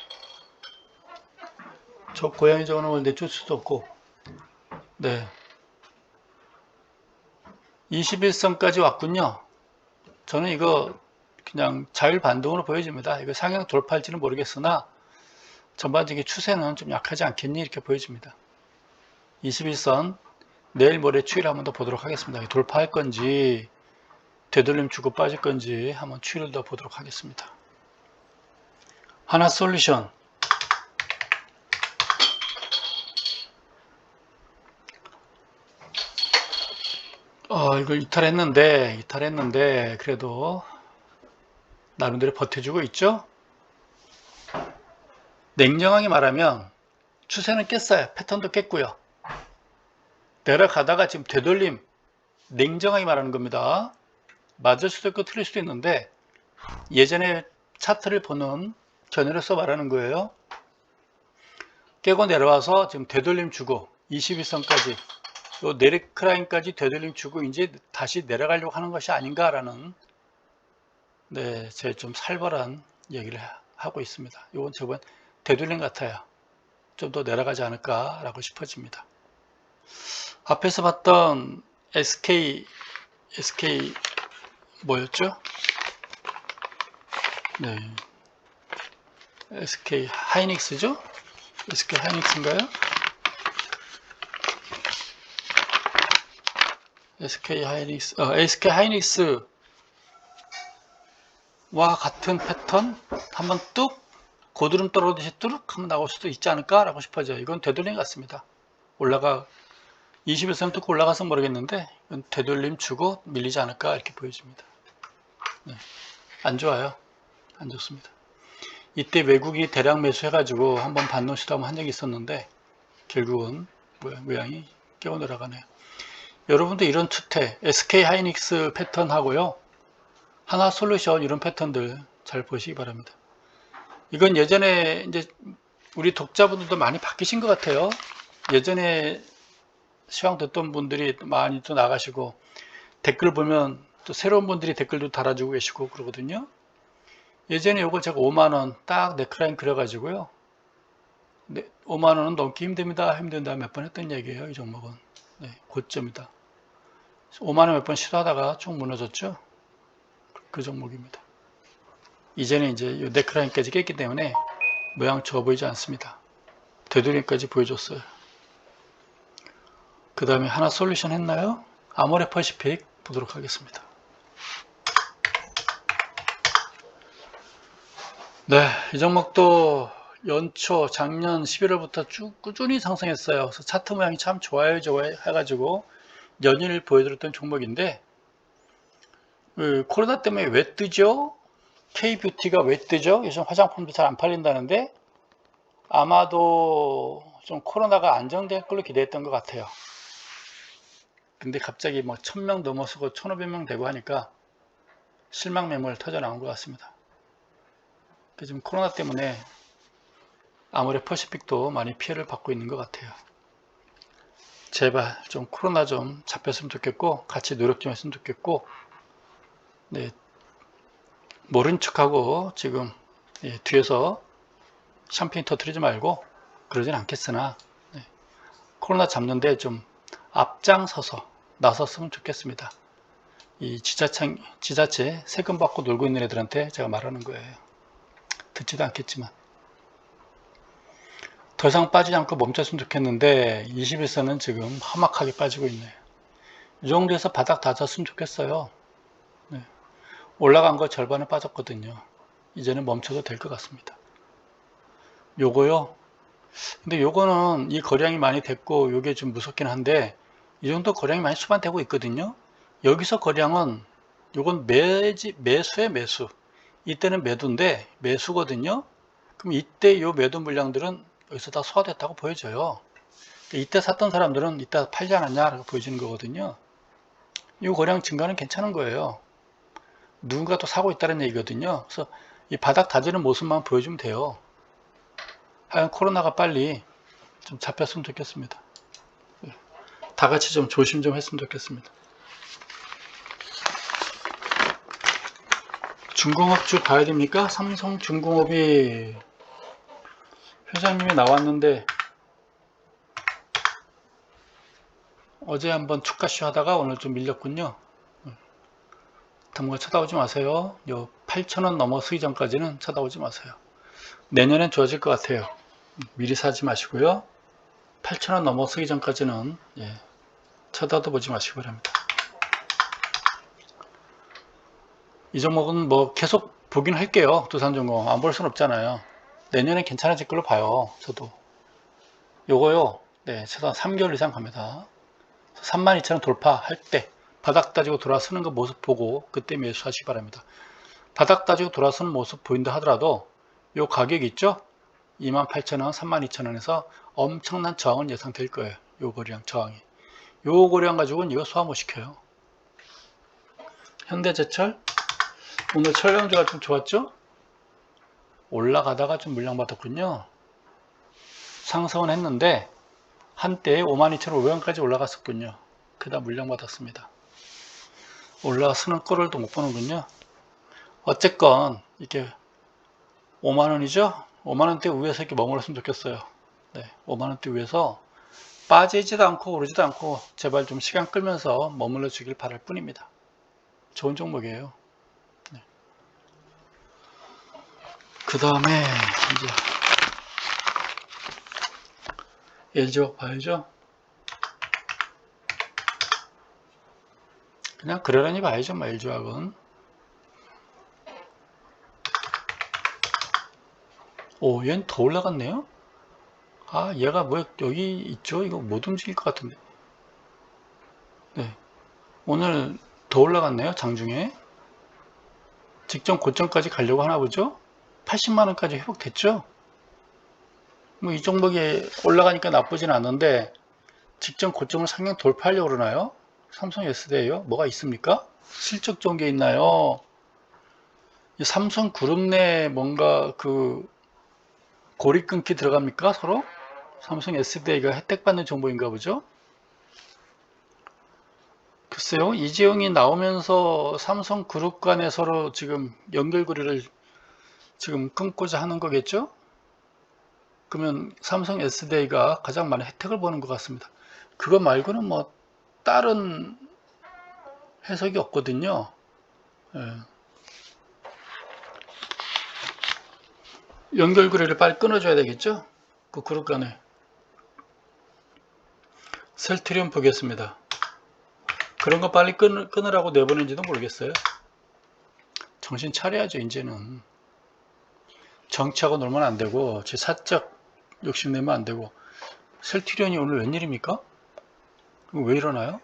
저 고양이 적어놓은 걸 내쫓을 수도 없고. 네, 21선까지 왔군요. 저는 이거 그냥 자율 반동으로 보여집니다. 이거 상향 돌파할지는 모르겠으나 전반적인 추세는 좀 약하지 않겠니? 이렇게 보여집니다. 21선 내일 모레 추이를 한번 더 보도록 하겠습니다. 돌파할 건지 되돌림 주고 빠질 건지 한번 추이를 더 보도록 하겠습니다. 하나솔루션, 이걸 이탈했는데 그래도 나름대로 버텨주고 있죠. 냉정하게 말하면 추세는 깼어요. 패턴도 깼고요. 내려가다가 지금 되돌림, 냉정하게 말하는 겁니다. 맞을 수도 있고 틀릴 수도 있는데 예전에 차트를 보는 견해로서 말하는 거예요. 깨고 내려와서 지금 되돌림 주고 21선까지 요 네리크라인까지 되돌림 주고 이제 다시 내려가려고 하는 것이 아닌가라는, 네, 제 좀 살벌한 얘기를 하고 있습니다. 이건 저번 되돌림 같아요. 좀 더 내려가지 않을까라고 싶어집니다. 앞에서 봤던 SK 뭐였죠? 네, SK 하이닉스죠? SK 하이닉스인가요? SK 하이닉스와 같은 패턴 한번 뚝 고드름 떨어지듯이 뚜룩 한번 나올 수도 있지 않을까 라고 싶어져요. 이건 되돌림 같습니다. 21선 뚫고 올라가서 모르겠는데 이건 되돌림 주고 밀리지 않을까 이렇게 보여집니다. 네, 안 좋아요. 안 좋습니다. 이때 외국이 대량 매수해가지고 한번 반동 시도한 적이 있었는데 결국은 모양이 깨어 내려가네요. 여러분도 이런 추태, SK 하이닉스 패턴 하고요, 하나솔루션 이런 패턴들 잘 보시기 바랍니다. 이건 예전에 이제 우리 독자분들도 많이 바뀌신 것 같아요. 예전에 시황 듣던 분들이 많이 또 나가시고 댓글 보면 또 새로운 분들이 댓글도 달아주고 계시고 그러거든요. 예전에 요거 제가 5만원 딱 네크라인 그려가지고요, 5만원은 넘기 힘듭니다 몇 번 했던 얘기예요. 이 종목은 네, 고점이다. 5만원 몇 번 시도하다가 쭉 무너졌죠. 그 종목입니다. 이제는 이제 요 네크라인까지 깼기 때문에 모양 좋아 보이지 않습니다. 되돌림까지 보여줬어요. 그 다음에 하나 솔루션 했나요? 아모레퍼시픽 보도록 하겠습니다. 네, 이 종목도 연초 작년 11월부터 쭉 꾸준히 상승했어요. 그래서 차트 모양이 참 좋아요 해가지고 연일 보여드렸던 종목인데, 코로나 때문에 왜 뜨죠? K뷰티가 왜 뜨죠? 요즘 화장품도 잘 안 팔린다는데 아마도 좀 코로나가 안정될 걸로 기대했던 것 같아요. 근데 갑자기 뭐 1000명 넘어서고 1500명 되고 하니까 실망 매물 터져 나온 것 같습니다. 지금 코로나 때문에 아모레퍼시픽도 많이 피해를 받고 있는 것 같아요. 제발 좀 코로나 좀 잡혔으면 좋겠고 같이 노력 좀 했으면 좋겠고, 네, 모른 척하고 지금 뒤에서 샴페인 터뜨리지 말고 그러진 않겠으나, 네, 코로나 잡는데 좀 앞장서서 나섰으면 좋겠습니다. 이 지자체 세금 받고 놀고 있는 애들한테 제가 말하는 거예요. 듣지도 않겠지만 더 이상 빠지지 않고 멈췄으면 좋겠는데 21세는 지금 험악하게 빠지고 있네요. 이 정도에서 바닥 다졌으면 좋겠어요. 네. 올라간 거 절반은 빠졌거든요. 이제는 멈춰도 될 것 같습니다. 요거요. 근데 요거는 이 거량이 많이 됐고 요게 좀 무섭긴 한데 이 정도 거량이 많이 수반되고 있거든요. 여기서 거량은 요건 매수의 매수. 이때는 매도인데 매수거든요. 그럼 이때 요 매도 물량들은 여기서 다 소화됐다고 보여져요. 이때 샀던 사람들은 이따 팔지 않았냐라고 보여지는 거거든요. 이 거량 증가는 괜찮은 거예요. 누군가 또 사고 있다는 얘기거든요. 그래서 이 바닥 다지는 모습만 보여주면 돼요. 하여간 코로나가 빨리 좀 잡혔으면 좋겠습니다. 다 같이 좀 조심 좀 했으면 좋겠습니다. 중공업주 봐야 됩니까? 삼성중공업이 회장님이 나왔는데 어제 한번 축가쇼 하다가 오늘 좀 밀렸군요. 당분간 쳐다보지 마세요. 요 8,000원 넘어서기 전까지는 쳐다보지 마세요. 내년엔 좋아질 것 같아요. 미리 사지 마시고요. 8,000원 넘어서기 전까지는 쳐다도 보지 마시기 바랍니다. 이 종목은 뭐 계속 보긴 할게요. 두산중공업 안 볼 순 없잖아요. 내년엔 괜찮아질 걸로 봐요. 저도 요거요. 최소한 3개월 이상 갑니다. 32,000원 돌파할 때 바닥 따지고 돌아서는 그 모습 보고 그때 매수하시기 바랍니다. 바닥 따지고 돌아서는 모습 보인다 하더라도 요 가격 있죠? 28,000원, 32,000원에서 엄청난 저항은 예상될 거예요. 요 거래량 저항이. 요 거래량 가지고는 이거 소화 못 시켜요. 현대제철 오늘 철량주가 좀 좋았죠? 올라가다가 좀 물량받았군요. 상승은 했는데 한때 52,500원까지 올라갔었군요. 그다 물량받았습니다. 올라서는 꼴을 또 못 보는군요. 어쨌건 이게 5만원이죠? 5만원대 위에서 이렇게 머물렀으면 좋겠어요. 5만원대 위에서 빠지지도 않고 오르지도 않고 제발 좀 시간 끌면서 머물러 주길 바랄 뿐입니다. 좋은 종목이에요. 그 다음에 이제 LG화학 봐야죠. 그냥 그러려니 봐야죠. 뭐 LG화학은. 오, 얘는 더 올라갔네요. 아, 얘가 뭐 여기 있죠? 이거 못 움직일 것 같은데. 오늘 더 올라갔네요. 장중에. 직전 고점까지 가려고 하나 보죠? 80만원까지 회복됐죠? 뭐 이 종목이 올라가니까 나쁘진 않은데 직전 고점을 상향 돌파하려고 그러나요? 삼성 S대에요? 뭐가 있습니까? 실적 좋은 게 있나요? 이 삼성 그룹 내 뭔가 그 고리 끊기 들어갑니까? 서로? 삼성 S대가 혜택받는 정보인가 보죠? 글쎄요, 이재용이 나오면서 삼성 그룹 간에 서로 지금 연결고리를 지금 끊고자 하는 거겠죠? 그러면 삼성 S대가 가장 많은 혜택을 보는 것 같습니다. 그거 말고는 뭐 다른 해석이 없거든요. 연결고리를 빨리 끊어줘야 되겠죠? 그 그룹 간에. 셀트리온 보겠습니다. 그런 거 빨리 끊으라고 내보낸지도 모르겠어요. 정신 차려야죠, 이제는. 정치하고 놀면 안 되고, 제 사적 욕심내면 안 되고. 셀트리온이 오늘 웬일입니까? 왜 이러나요?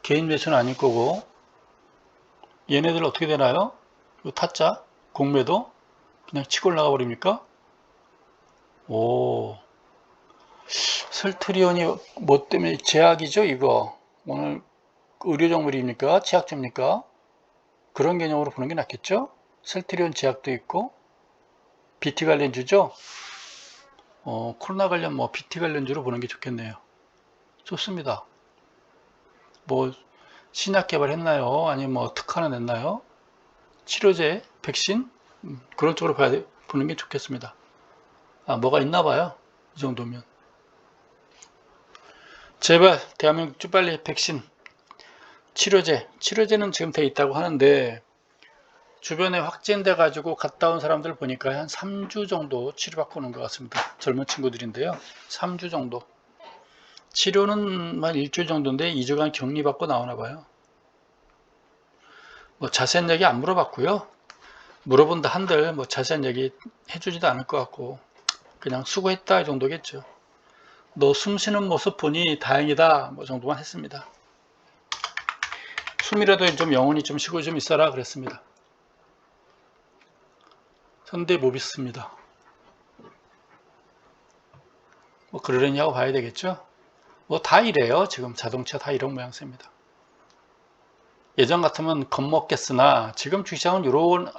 개인 매수는 아닐 거고, 얘네들 어떻게 되나요? 이 타짜, 공매도, 그냥 치고 올라가 버립니까? 오, 설트리온이 뭐 때문에 제약이죠, 이거. 오늘 의료정물입니까? 제약주입니까? 그런 개념으로 보는 게 낫겠죠? 설트리온 제약도 있고, BT 관련주죠? 코로나 관련 뭐 BT 관련주로 보는 게 좋겠네요. 좋습니다. 뭐 신약 개발했나요? 아니면 뭐 특허나 냈나요? 치료제, 백신? 그런 쪽으로 보는 게 좋겠습니다. 아, 뭐가 있나 봐요. 이 정도면. 제발 대한민국 좀 빨리 백신, 치료제는 지금 돼 있다고 하는데 주변에 확진돼 가지고 갔다 온 사람들 보니까 한 3주 정도 치료받고 오는 것 같습니다. 젊은 친구들인데요. 3주 정도. 치료는 한 일주일 정도인데 2주간 격리받고 나오나 봐요. 뭐 자세한 얘기 안 물어봤고요. 물어본다 한들 뭐 자세한 얘기 해주지도 않을 것 같고 그냥 수고했다 이 정도겠죠. 너 숨 쉬는 모습 보니 다행이다 뭐 정도만 했습니다. 숨이라도 좀 영원히 좀 쉬고 좀 있어라 그랬습니다. 현대모비스입니다. 뭐 그러려냐고 봐야 되겠죠. 뭐 다 이래요. 지금 자동차 다 이런 모양새입니다. 예전 같으면 겁먹겠으나 지금 주식시장은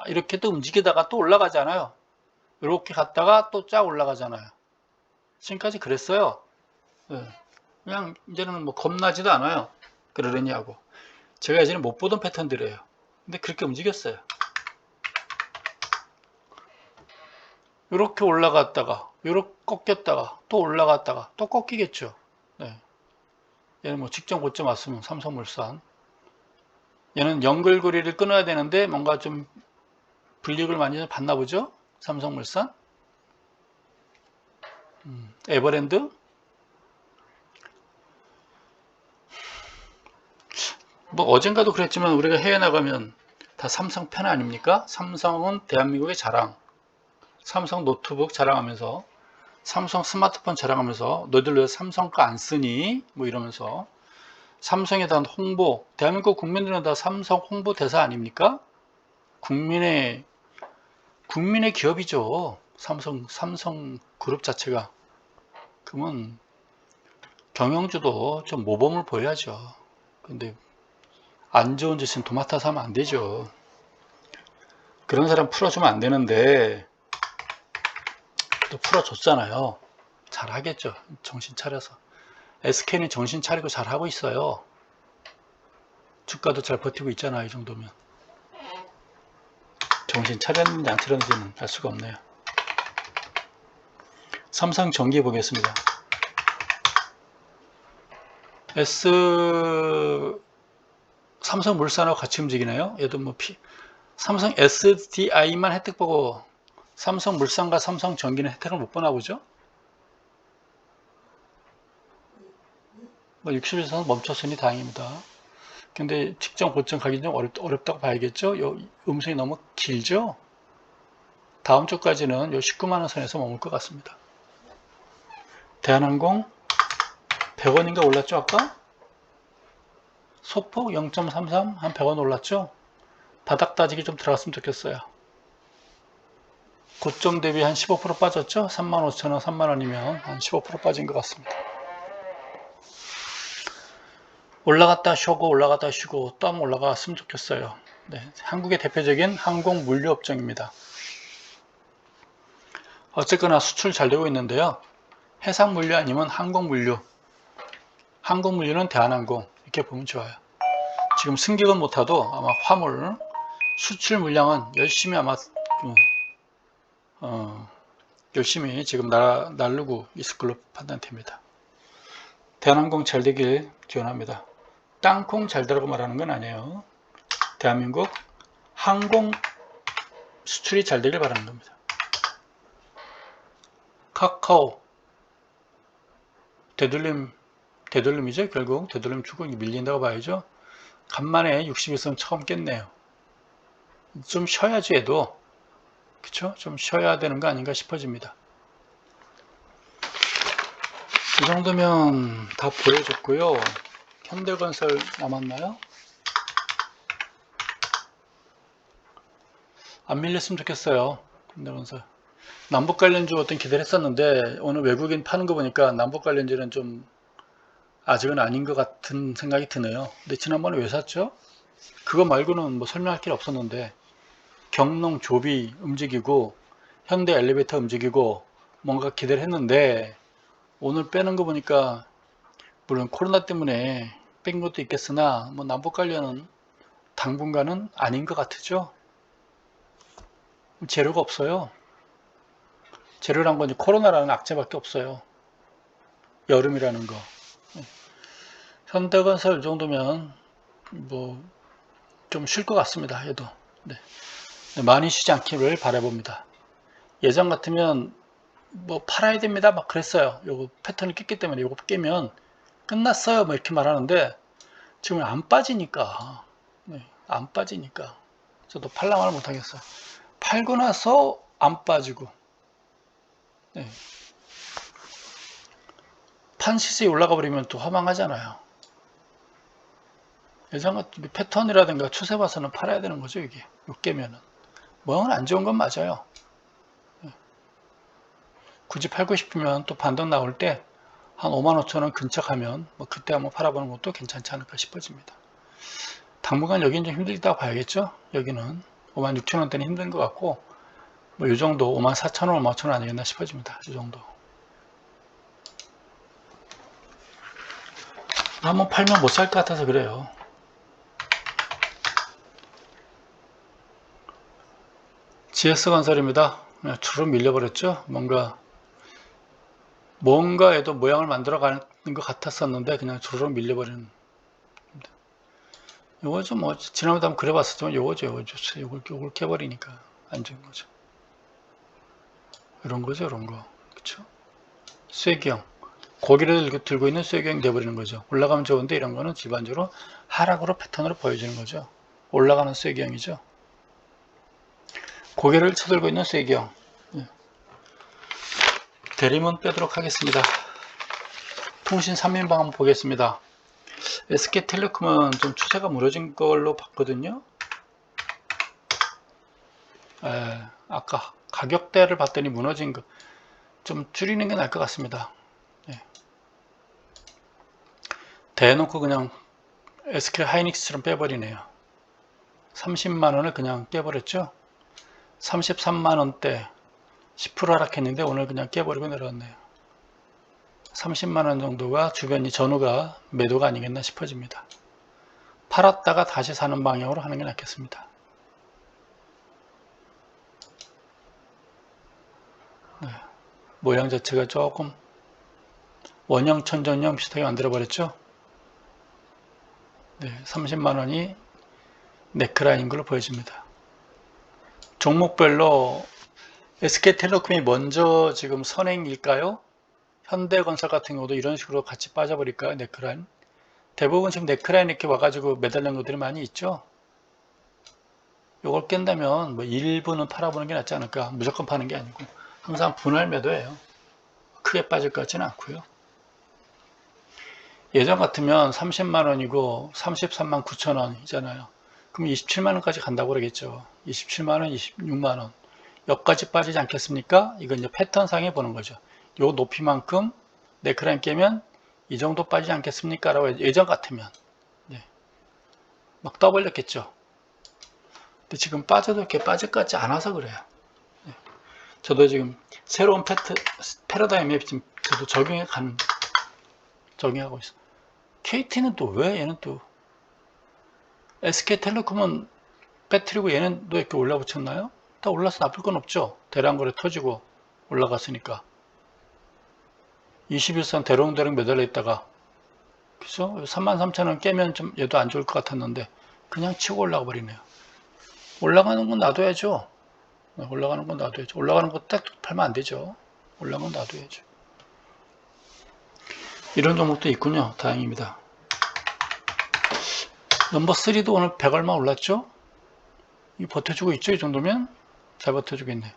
이렇게 또 움직이다가 또 올라가잖아요. 이렇게 갔다가 또 쫙 올라가잖아요. 지금까지 그랬어요. 네. 그냥 이제는 뭐 겁나지도 않아요. 그러려냐고. 제가 예전에 못 보던 패턴들이에요. 근데 그렇게 움직였어요. 이렇게 올라갔다가 이렇게 꺾였다가 또 올라갔다가 또 꺾이겠죠. 네. 얘는 뭐 직전 고점 왔으면 삼성물산. 얘는 연결고리를 끊어야 되는데 뭔가 좀 불이익을 많이 받나 보죠. 삼성물산. 에버랜드. 뭐 어젠가도 그랬지만 우리가 해외 나가면 다 삼성 편 아닙니까? 삼성은 대한민국의 자랑. 삼성 노트북 자랑하면서 삼성 스마트폰 자랑하면서 너희들 왜 삼성 거 안 쓰니? 뭐 이러면서 삼성에 대한 홍보, 대한민국 국민들은 다 삼성 홍보 대사 아닙니까? 국민의 기업이죠. 삼성 그룹 자체가. 그러면 경영주도 좀 모범을 보여야죠. 근데 안 좋은 짓은 도맡아서 하면 안 되죠. 그런 사람 풀어주면 안 되는데 또 풀어줬잖아요. 잘하겠죠. 정신 차려서. SK는 정신 차리고 잘하고 있어요. 주가도 잘 버티고 있잖아요. 이 정도면. 정신 차렸는지 안 차렸는지는 알 수가 없네요. 삼성전기 보겠습니다. 삼성물산하고 같이 움직이네요. 얘도 뭐 삼성 SDI만 혜택 보고 삼성물산과 삼성전기는 혜택을 못 보나 보죠? 뭐 60에서 멈췄으니 다행입니다. 근데 직전 고점 가기 좀 어렵다고 봐야겠죠? 요 음성이 너무 길죠? 다음 주까지는 요 19만원 선에서 머물 것 같습니다. 대한항공 100원인가 올랐죠 아까? 소폭 0.33 한 100원 올랐죠? 바닥 따지기 좀 들어갔으면 좋겠어요. 고점 대비 한 15% 빠졌죠? 35,000원, 3만원이면 한 15% 빠진 것 같습니다. 올라갔다 쉬고 올라갔다 쉬고 또 한번 올라갔으면 좋겠어요. 네, 한국의 대표적인 항공 물류 업종입니다. 어쨌거나 수출 잘 되고 있는데요. 해상 물류 아니면 항공 물류. 항공 물류는 대한항공 이렇게 보면 좋아요. 지금 승객은 못하도 아마 화물 수출 물량은 열심히 아마 열심히 지금 나르고 있을 걸로 판단됩니다. 대한항공 잘 되길 기원합니다. 땅콩 잘 되라고 말하는 건 아니에요. 대한민국 항공 수출이 잘 되길 바라는 겁니다. 카카오 되돌림이죠. 결국 되돌림 주고 밀린다고 봐야죠. 간만에 61선 처음 깼네요. 좀 쉬어야지 해도 그쵸? 좀 쉬어야 되는 거 아닌가 싶어집니다. 이 정도면 다 보여줬고요. 현대건설 남았나요? 안 밀렸으면 좋겠어요. 현대건설 남북 관련주 어떤 기대를 했었는데 오늘 외국인 파는 거 보니까 남북 관련주는 좀 아직은 아닌 것 같은 생각이 드네요. 근데 지난번에 왜 샀죠? 그거 말고는 뭐 설명할 게 없었는데 경농 조비 움직이고 현대 엘리베이터 움직이고 뭔가 기대를 했는데 오늘 빼는 거 보니까 물론 코로나 때문에 뺀 것도 있겠으나 뭐 남북 관련은 당분간은 아닌 것 같죠. 재료가 없어요. 재료란 건 이제 코로나라는 악재밖에 없어요. 여름이라는 거. 현대건설 이 정도면 뭐 좀 쉴 것 같습니다. 얘도. 네. 많이 쉬지 않기를 바라봅니다. 예전 같으면 뭐 팔아야 됩니다 막 그랬어요. 요거 패턴을 깼기 때문에 요거 깨면 끝났어요 뭐 이렇게 말하는데 지금 안 빠지니까 안 빠지니까 저도 팔라 말 못하겠어요. 팔고 나서 안 빠지고 판 시세에 올라가 버리면 또 허망하잖아요. 예전 같은 패턴이라든가 추세 봐서는 팔아야 되는 거죠. 이게 요 깨면은 뭐는 안 좋은 건 맞아요. 굳이 팔고 싶으면 또 반등 나올 때 한 55,000원 근처 가면 뭐 그때 한번 팔아보는 것도 괜찮지 않을까 싶어집니다. 당분간 여기는 좀 힘들다고 봐야겠죠. 여기는 56,000원대는 힘든 것 같고 뭐 이 정도 54,000원 55,000원 아니겠나 싶어집니다. 이 정도 한번 팔면 못 살 것 같아서 그래요. GS건설입니다. 주로 밀려버렸죠. 뭔가에도 모양을 만들어 가는 것 같았었는데 그냥 주로 밀려버리는. 요거죠 뭐 지난번에 한번 그래봤었지만 요거죠. 요걸 깨버리니까 안 좋은 거죠. 이런 거죠, 이런 거. 그쵸? 쇠기형. 고기를 들고 있는 쇠기형이 돼버리는 거죠. 올라가면 좋은데 이런 거는 일반적으로 하락으로 패턴으로 보여지는 거죠. 올라가는 쇠기형이죠. 고개를 쳐들고 있는 쇠기형. 대리문 빼도록 하겠습니다. 통신 3인방 한번 보겠습니다. SK텔레콤은 좀 추세가 무너진 걸로 봤거든요. 아까 가격대를 봤더니 무너진 거 좀 줄이는 게 나을 것 같습니다. 대놓고 그냥 SK 하이닉스처럼 빼버리네요. 30만원을 그냥 깨버렸죠. 33만원대 10% 하락했는데 오늘 그냥 깨버리고 내려왔네요. 30만원 정도가 주변이 전후가 매도가 아니겠나 싶어집니다. 팔았다가 다시 사는 방향으로 하는 게 낫겠습니다. 모양 자체가 조금 원형 천정형 비슷하게 만들어 버렸죠. 30만원이 네크라인인 걸로 보여집니다. 종목별로 SK텔레콤이 먼저 지금 선행일까요? 현대건설 같은 경우도 이런 식으로 같이 빠져버릴까요? 네크라인. 대부분 지금 네크라인 이렇게 와가지고 매달린 것들이 많이 있죠. 이걸 깬다면 뭐 일부는 팔아보는 게 낫지 않을까. 무조건 파는 게 아니고 항상 분할 매도예요. 크게 빠질 것 같지는 않고요. 예전 같으면 30만원이고 33만 9천원이잖아요. 그럼 27만원까지 간다고 그러겠죠. 27만원, 26만원. 여기까지 빠지지 않겠습니까? 이건 이제 패턴상에 보는 거죠. 요 높이만큼 네크라인 깨면 이 정도 빠지지 않겠습니까? 라고 예전 같으면 막 떠벌렸겠죠. 근데 지금 빠져도 이렇게 빠질 것 같지 않아서 그래요. 저도 지금 새로운 패러다임에 지금 저도 적용하고 있어요. KT는 또 왜 얘는 또 SK텔레콤은 배틀이고 얘는 또 이렇게 올라붙였나요? 다 올라서 나쁠 건 없죠. 대량거래 터지고 올라갔으니까 21선 대롱대롱 매달려 있다가 그죠? 33,000원 깨면 좀 얘도 안 좋을 것 같았는데 그냥 치고 올라가 버리네요. 올라가는 건 놔둬야죠. 올라가는 건 놔둬야죠. 올라가는 거 딱 팔면 안 되죠. 올라가는 건 놔둬야죠. 이런 종목도 있군요. 다행입니다. 넘버 3도 오늘 100 얼마 올랐죠? 이 버텨주고 있죠? 이 정도면 잘 버텨주고 있네요.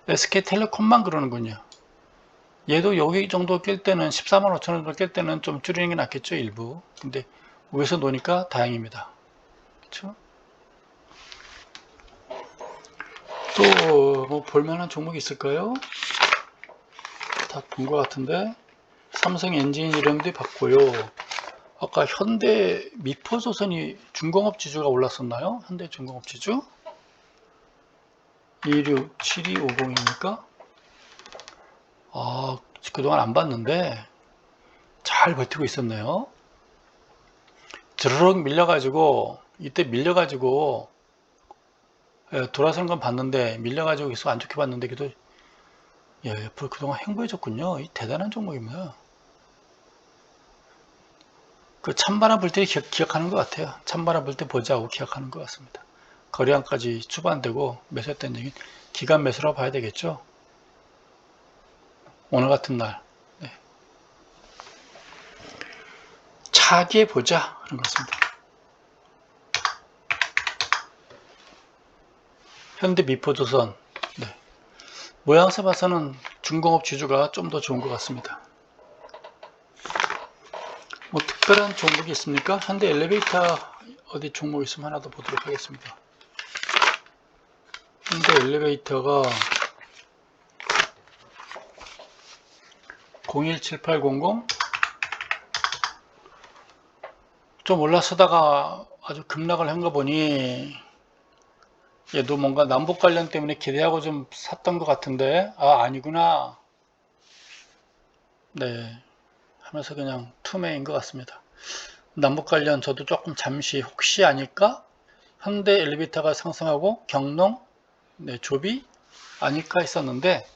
SK텔레콤만 그러는군요. 얘도 여기 정도 깰 때는 14만 5천 원 정도 깰 때는 좀 줄이는 게 낫겠죠, 일부. 근데 위에서 노니까 다행입니다. 그렇죠? 또 뭐 볼만한 종목이 있을까요? 다 본 것 같은데. 삼성 엔진 이름도 봤고요. 아까 현대 미포조선이 중공업 지주가 올랐었나요? 현대 중공업 지주 267250입니까? 아, 그동안 안 봤는데 잘 버티고 있었네요. 드르륵 밀려가지고 이때 밀려가지고 돌아서는 건 봤는데 밀려가지고 계속 안 좋게 봤는데 그래도 옆으로 그동안 행보해줬군요. 이 대단한 종목입니다. 그 찬바람 불 때 기억하는 것 같아요. 찬바람 불 때 보자고 기억하는 것 같습니다. 거래량까지 추반되고 매수했던 얘기 기간 매수라고 봐야 되겠죠. 오늘 같은 날 차기해 보자 그런 것 같습니다. 현대미포조선 모양새 봐서는 중공업 지주가 좀 더 좋은 것 같습니다. 뭐 특별한 종목이 있습니까? 현대 엘리베이터 어디 종목 있으면 하나 더 보도록 하겠습니다. 현대 엘리베이터가 017800 좀 올라서다가 아주 급락을 한 거 보니 얘도 뭔가 남북 관련 때문에 기대하고 좀 샀던 것 같은데 아니구나 하면서 그냥 투매인 것 같습니다. 남북 관련 저도 조금 잠시 혹시 아닐까? 현대 엘리베이터가 상승하고 경농 조비 아닐까 했었는데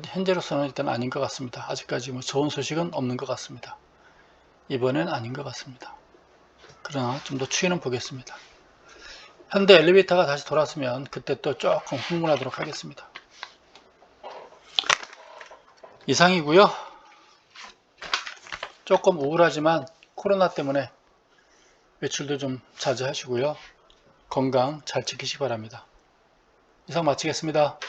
현재로서는 일단 아닌 것 같습니다. 아직까지 뭐 좋은 소식은 없는 것 같습니다. 이번엔 아닌 것 같습니다. 그러나 좀 더 추이는 보겠습니다. 현대 엘리베이터가 다시 돌아서면 그때 또 조금 흥분하도록 하겠습니다. 이상이고요. 조금 우울하지만 코로나 때문에 외출도 좀 자제하시고요. 건강 잘 지키시기 바랍니다. 이상 마치겠습니다.